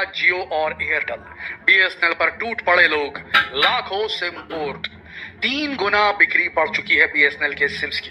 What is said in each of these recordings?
जियो और Airtel. BSNL पर टूट पड़े लोग, लाखों सिम पोर्ट। 3 गुना बिक्री बढ़ चुकी है बीएसएनएल के सिम्स की।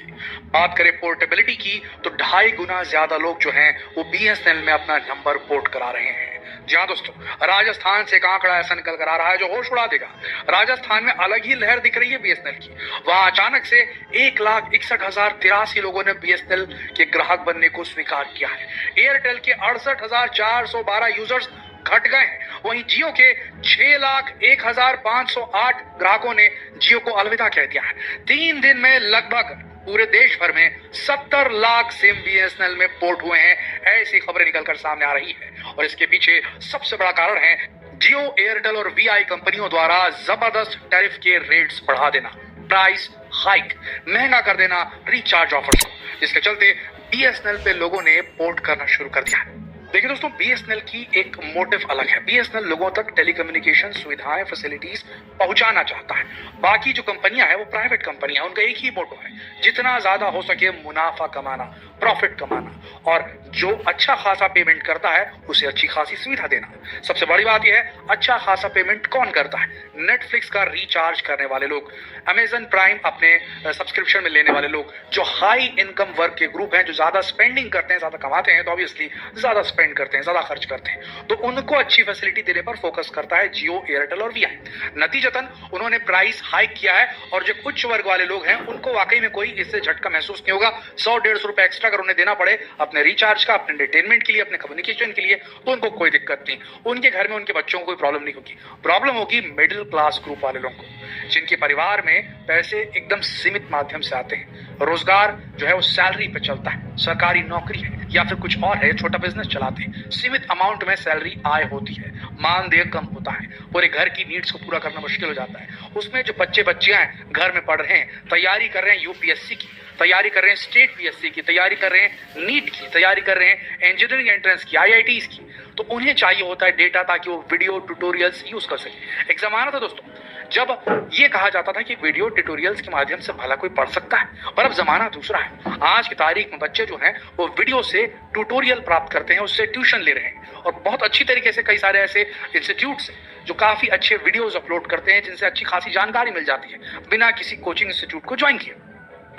बात करें पोर्टेबिलिटी की तो 2.5 गुना ज्यादा लोग जो हैं वो बीएसएनएल में अपना नंबर पोर्ट करा रहे हैं। जी हाँ दोस्तों, राजस्थान से एक आंकड़ा ऐसा निकल कर आ रहा है जो होश उड़ा देगा। राजस्थान में अलग ही लहर दिख रही है बीएसएनएल की। वहां अचानक से 1,61,083 लोगों ने बीएसएनएल के ग्राहक बनने को स्वीकार किया है। एयरटेल के 68,412 यूजर्स घट गए हैं। वहीं जियो के 6,01,508 ग्राहकों ने जियो को अलविदा कह दिया है। 3 दिन में लगभग पूरे देश भर में 70 लाख सिम बीएसएनएल में पोर्ट हुए हैं, ऐसी खबरें निकलकर सामने आ रही है। और इसके पीछे सबसे बड़ा कारण है जियो, एयरटेल और वीआई कंपनियों द्वारा जबरदस्त टैरिफ के रेट्स बढ़ा देना, प्राइस हाइक, महंगा कर देना रिचार्ज ऑफर्स को, जिसके चलते बीएसएनएल पे लोगों ने पोर्ट करना शुरू कर दिया है। देखिए दोस्तों, बीएसएनएल की एक मोटिव अलग है। बीएसएनएल लोगों तक टेलीकम्युनिकेशन सुविधाएं, फैसिलिटीज पहुंचाना चाहता है। बाकी जो कंपनियां हैं वो प्राइवेट कंपनियां, उनका एक ही मोटो है, जितना ज्यादा हो सके मुनाफा कमाना, प्रॉफिट कमाना, और जो अच्छा खासा पेमेंट करता है उसे अच्छी खासी सुविधा देना। सबसे बड़ी बात यह है, अच्छा खासा पेमेंट कौन करता है? नेटफ्लिक्स का रिचार्ज करने वाले लोग, अमेजन प्राइम अपने सब्सक्रिप्शन में लेने वाले लोग, जो हाई इनकम वर्ग के ग्रुप हैं, जो ज्यादा स्पेंडिंग करते हैं, ज्यादा कमाते हैं, तो ऑब्वियसली ज्यादा स्पेंड करते हैं, ज्यादा खर्च करते हैं, तो उनको अच्छी फैसिलिटी देने पर फोकस करता है जियो, एयरटेल और वीआई। नतीजतन उन्होंने प्राइस हाइक किया है, और जो उच्च वर्ग वाले लोग हैं उनको वाकई में कोई इससे झटका महसूस नहीं होगा। 100-150 रुपए एक्स्ट्रा अगर उन्हें देना पड़े अपने रिचार्ज का, अपने एंटरटेनमेंट के लिए, अपने कम्युनिकेशन के लिए, तो उनको कोई दिक्कत नहीं। उनके घर में उनके बच्चों को कोई प्रॉब्लम नहीं होगी। प्रॉब्लम होगी मिडिल क्लास ग्रुप वाले लोगों को, जिनके परिवार में पैसे एकदम सीमित माध्यम से आते हैं, रोजगार जो है वो सैलरी पे चलता है, सरकारी नौकरी है या फिर कुछ और है, छोटा बिजनेस चलाते हैं, सीमित अमाउंट में सैलरी आय होती है, मानदेय कम होता है, पूरे घर की नीड्स को पूरा करना मुश्किल हो जाता है। उसमें जो बच्चियां हैं घर में पढ़ रहे हैं, तैयारी कर रहे हैं यूपीएससी की, तैयारी कर रहे हैं स्टेट पीएससी की, तैयारी कर रहे हैं नीट की, तैयारी कर रहे हैं इंजीनियरिंग एंट्रेंस की, आईआईटीज की, तो उन्हें चाहिए होता है डेटा, ताकि वो वीडियो ट्यूटोरियल्स यूज कर सके। एक जमाना था दोस्तों जब ये कहा जाता था कि वीडियो ट्यूटोरियल्स के माध्यम से भला कोई पढ़ सकता है, पर अब जमाना दूसरा है। आज की तारीख में बच्चे जो हैं वो वीडियो से ट्यूटोरियल प्राप्त करते हैं, उससे ट्यूशन ले रहे हैं, और बहुत अच्छी तरीके से कई सारे ऐसे इंस्टीट्यूट्स जो काफी अच्छे वीडियोस अपलोड करते हैं, जिनसे अच्छी खासी जानकारी मिल जाती है बिना किसी कोचिंग इंस्टीट्यूट को ज्वाइन किए।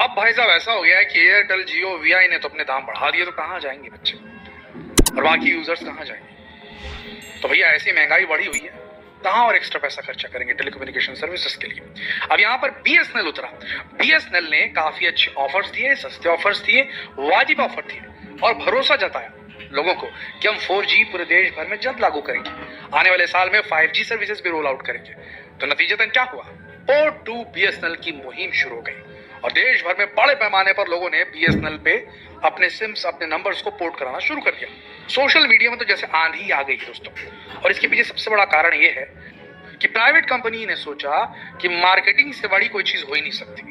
अब भाई साहब ऐसा हो गया है कि एयरटेल, जियो, वीआई ने तो अपने दाम बढ़ा दिए, तो कहाँ जाएंगे बच्चे और बाकी यूजर्स कहाँ जाएंगे? तो भैया ऐसी महंगाई बढ़ी हुई है, कहाँ और एक्स्ट्रा पैसा खर्चा करेंगे टेलीकम्युनिकेशन सर्विसेज के लिए? अब यहाँ पर बीएसएनएल उतरा। बीएसएनएल ने काफी अच्छे ऑफर्स दिए, सस्ते ऑफर्स दिए, वाजिब ऑफर दिए, और भरोसा जताया लोगों को कि हम 4G पूरे देश भर में जल्द लागू करेंगे, आने वाले साल में 5G सर्विसेज भी रोल आउट करेंगे। तो नतीजतन क्या हुआ? पोर्ट टू बीएसएनएल की मुहिम शुरू हो गई, और देश भर में बड़े पैमाने पर लोगों ने बीएसएनएल पे अपने सिम्स, अपने नंबर्स को पोर्ट कराना शुरू कर दिया। सोशल मीडिया में तो जैसे आंधी आ गई दोस्तों, और इसके पीछे सबसे बड़ा कारण ये है कि प्राइवेट कंपनी ने सोचा कि मार्केटिंग से बड़ी कोई चीज हो ही नहीं सकती।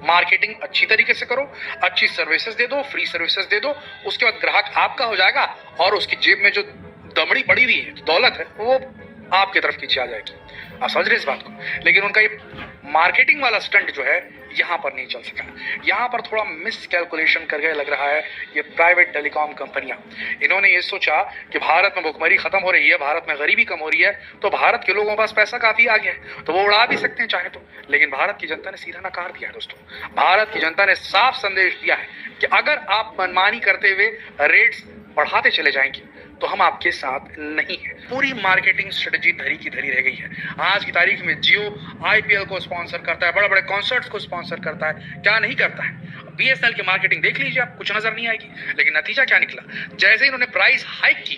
मार्केटिंग अच्छी तरीके से करो, अच्छी सर्विसेज दे दो, फ्री सर्विसेज दे दो, उसके बाद ग्राहक आपका हो जाएगा, और उसकी जेब में जो दमड़ी पड़ी हुई है, दौलत है, वो आपकी तरफ खींची आ जाएगी। आप समझ रहे इस बात को? लेकिन उनका ये मार्केटिंग वाला स्टंट जो है यहाँ पर नहीं चल सका। यहाँ पर थोड़ा मिस कैलकुलेशन करके लग रहा है ये प्राइवेट टेलीकॉम कंपनियां। इन्होंने ये सोचा कि भारत में भुखमरी खत्म हो रही है, भारत में गरीबी कम हो रही है, तो भारत के लोगों के पास पैसा काफी आ गया है, तो वो उड़ा भी सकते हैं चाहे तो। लेकिन भारत की जनता ने सीधा नकार दिया दोस्तों। भारत की जनता ने साफ संदेश दिया है कि अगर आप मनमानी करते हुए रेट्स बढ़ाते चले जाएंगे तो हम आपके साथ नहीं है। पूरी मार्केटिंग स्ट्रेटजी धरी की धरी रह गई है। आज की तारीख में जियो आईपीएल को स्पॉन्सर करता है, बड़े बड़े कॉन्सर्ट्स को स्पॉन्सर करता है, क्या नहीं करता है? बीएसएनएल की मार्केटिंग देख लीजिए आप, कुछ नजर नहीं आएगी। लेकिन नतीजा क्या निकला? जैसे ही इन्होंने प्राइस हाइक की,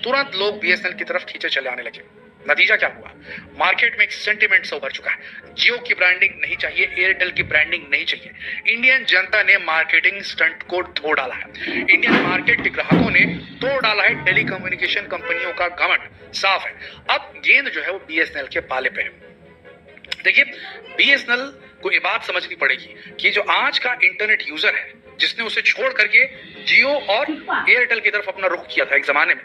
तुरंत लोग बीएसएनएल की तरफ खींचे चले आने लगे। नतीजा क्या हुआ? मार्केट में एक सेंटिमेंट सा उभर चुका है। जियो की ब्रांडिंग नहीं चाहिए, एयरटेल की ब्रांडिंग नहीं चाहिए। इंडियन जनता ने मार्केटिंग स्टंट को धो डाला है। इंडियन मार्केट के ग्राहकों ने तोड़ डाला है टेलीकम्युनिकेशन कंपनियों का घमंड। साफ है, अब गेंद जो है वो बीएसएनएल के पाले पे है। देखिए, बीएसएनएल को ये बात समझनी पड़ेगी कि जो आज का इंटरनेट यूजर है, जिसने उसे छोड़ करके जियो और एयरटेल की तरफ अपना रुख किया था एक जमाने में,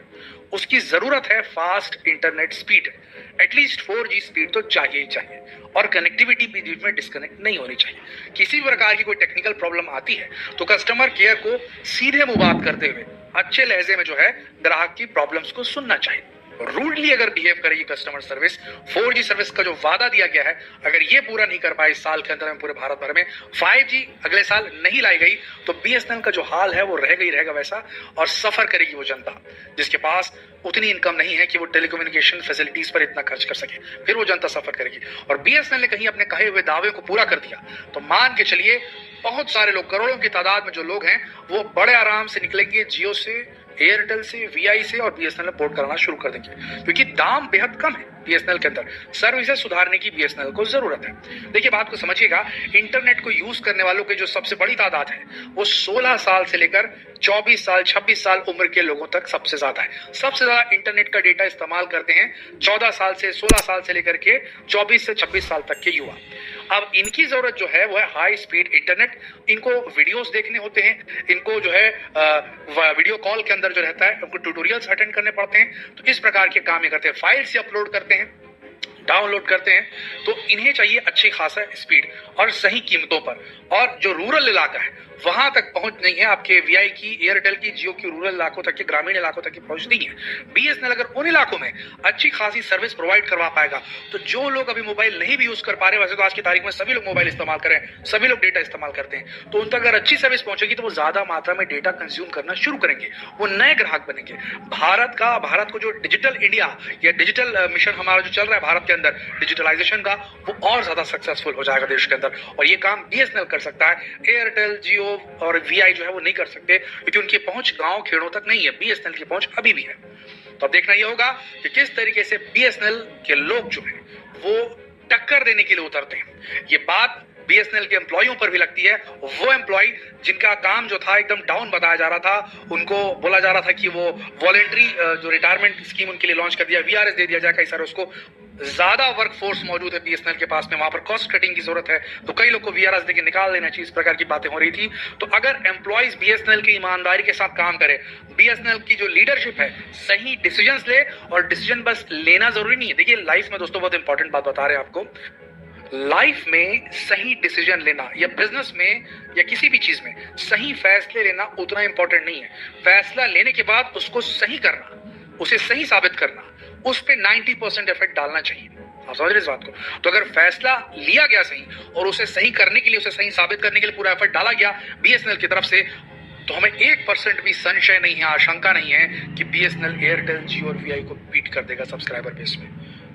उसकी जरूरत है fast internet speed. At least 4G speed तो चाहिए ही चाहिए, और कनेक्टिविटी बीच में डिस्कनेक्ट नहीं होनी चाहिए। किसी भी प्रकार की कोई टेक्निकल प्रॉब्लम आती है तो कस्टमर केयर को सीधे मुंह बात करते हुए अच्छे लहजे में जो है ग्राहक की प्रॉब्लम्स को सुनना चाहिए। रूडली अगर बिहेव करेगी कस्टमर सर्विस, 4G सर्विस का जो वादा दिया गया है अगर ये पूरा नहीं कर पाए इस साल के अंदर में पूरे भारत भर में, 5G अगले साल नहीं लाई गई, तो BSNL का जो हाल है वो रहेगा ही रहेगा वैसा, और सफर करेगी वो जनता जिसके पास उतनी इनकम नहीं है कि वो टेलीकम्युनिकेशन फैसिलिटीज पर इतना खर्च कर सके, फिर वो जनता सफर करेगी। और BSNL ने कहीं अपने कहे हुए दावे को पूरा कर दिया तो मान के चलिए बहुत सारे लोग, करोड़ों की तादाद में जो लोग हैं वो बड़े आराम से निकलेंगे जियो से, एयरटेल से, VI से और BSNL में पोर्ट कराना शुरू कर देंगे, क्योंकि दाम बेहद कम है BSNL के अंदर। सर्विसेज सुधारने की BSNL को जरूरत है। देखिए बात को समझिएगा, इंटरनेट को यूज करने वालों की जो सबसे बड़ी तादाद है वो 16 साल से लेकर 24 साल 26 साल उम्र के लोगों तक सबसे ज्यादा है। सबसे ज्यादा इंटरनेट का डेटा इस्तेमाल करते हैं 14 साल से 16 साल से लेकर के 24 से 26 साल तक के युवा। अब इनकी जरूरत जो है वो है हाई स्पीड इंटरनेट। इनको वीडियोस देखने होते हैं, इनको जो है वीडियो कॉल के अंदर जो रहता है उनको ट्यूटोरियल्स अटेंड करने पड़ते हैं, तो इस प्रकार के काम ये करते हैं। फाइल्स अपलोड करते हैं, डाउनलोड करते हैं, तो इन्हें चाहिए अच्छी खासा स्पीड और सही कीमतों पर। और जो रूरल इलाका है वहां तक पहुंच नहीं है आपके VI की, एयरटेल की, जियो की रूरल इलाकों तक की, ग्रामीण इलाकों तक की पहुंच नहीं है। BSNL अगर उन इलाकों में अच्छी खासी सर्विस प्रोवाइड करवा पाएगा तो जो लोग अभी मोबाइल नहीं भी यूज कर पा रहे, वैसे तो आज की तारीख में सभी लोग मोबाइल इस्तेमाल करें, सभी लोग डेटा इस्तेमाल करते हैं, तो उन तक अगर अच्छी सर्विस पहुंचेगी तो वो ज्यादा मात्रा में डेटा कंज्यूम करना शुरू करेंगे, वो नए ग्राहक बनेंगे। भारत को जो डिजिटल इंडिया या डिजिटल मिशन हमारा जो चल रहा है भारत के अंदर डिजिटलाइजेशन का, वो और ज्यादा सक्सेसफुल हो जाएगा देश के अंदर, और ये काम BSNL कर सकता है। एयरटेल, जियो और VI जो है वो नहीं कर सकते, क्योंकि उनकी पहुंच गांव खेड़ों तक नहीं है। BSNL की पहुंच अभी भी है। तो अब देखना ये होगा कि किस तरीके से BSNL के लोग जो हैं वो टक्कर देने के लिए उतरते हैं। ये बात BSNL के एम्प्लॉइयों पर भी लगती है। वो एम्प्लॉय जिनका काम जो था एकदम डाउन बताया जा रहा था, उनको बोला जा रहा था कि वो वॉलेंट्री जो रिटायरमेंट स्कीम उनके लिए लॉन्च कर दिया, VRS दे दिया जाए कई सारे, उसको ज्यादा वर्कफोर्स मौजूद है BSNL के पास में, वहां पर कॉस्ट कटिंग की जरूरत है, तो कई लोग को VRS देके निकाल देना चाहिए, इस प्रकार की बातें हो रही थी। तो अगर एम्प्लॉइज BSNL की ईमानदारी के साथ काम करे, BSNL की जो लीडरशिप है सही डिसीजंस ले, और डिसीजन बस लेना जरूरी नहीं है। देखिए लाइफ में दोस्तों बहुत इंपॉर्टेंट बात बता रहे हैं आपको, लाइफ में सही डिसीजन लेना या बिजनेस में या किसी भी चीज में सही फैसले लेना उतना इंपॉर्टेंट नहीं है। फैसला लेने के बाद उसको सही करना, उसे सही साबित करना, उस पे 90% एफर्ट डालना चाहिए। आप समझ रहे इस बात को? तो अगर फैसला लिया गया सही और उसे सही करने के लिए, उसे सही साबित करने के लिए पूरा एफर्ट डाला गया BSNL की तरफ से, तो हमें 1% भी संशय नहीं है, आशंका नहीं है कि BSNL एयरटेल, जियो और VI को बीट कर देगा सब्सक्राइबर बेस में।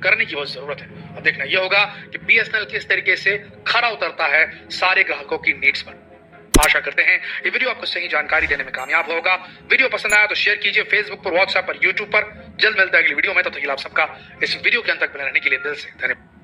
करने की बहुत जरूरत है। अब देखना यह होगा कि BSNL किस तरीके से खरा उतरता है सारे ग्राहकों की नीड्स पर। आशा करते हैं ये वीडियो आपको सही जानकारी देने में कामयाब होगा। वीडियो पसंद आया तो शेयर कीजिए फेसबुक पर, व्हाट्सएप पर, यूट्यूब पर। जल्द मिलते हैं अगली वीडियो में, तब तक आप सबका इस वीडियो के अंत तक बने रहने के लिए दिल से धन्यवाद।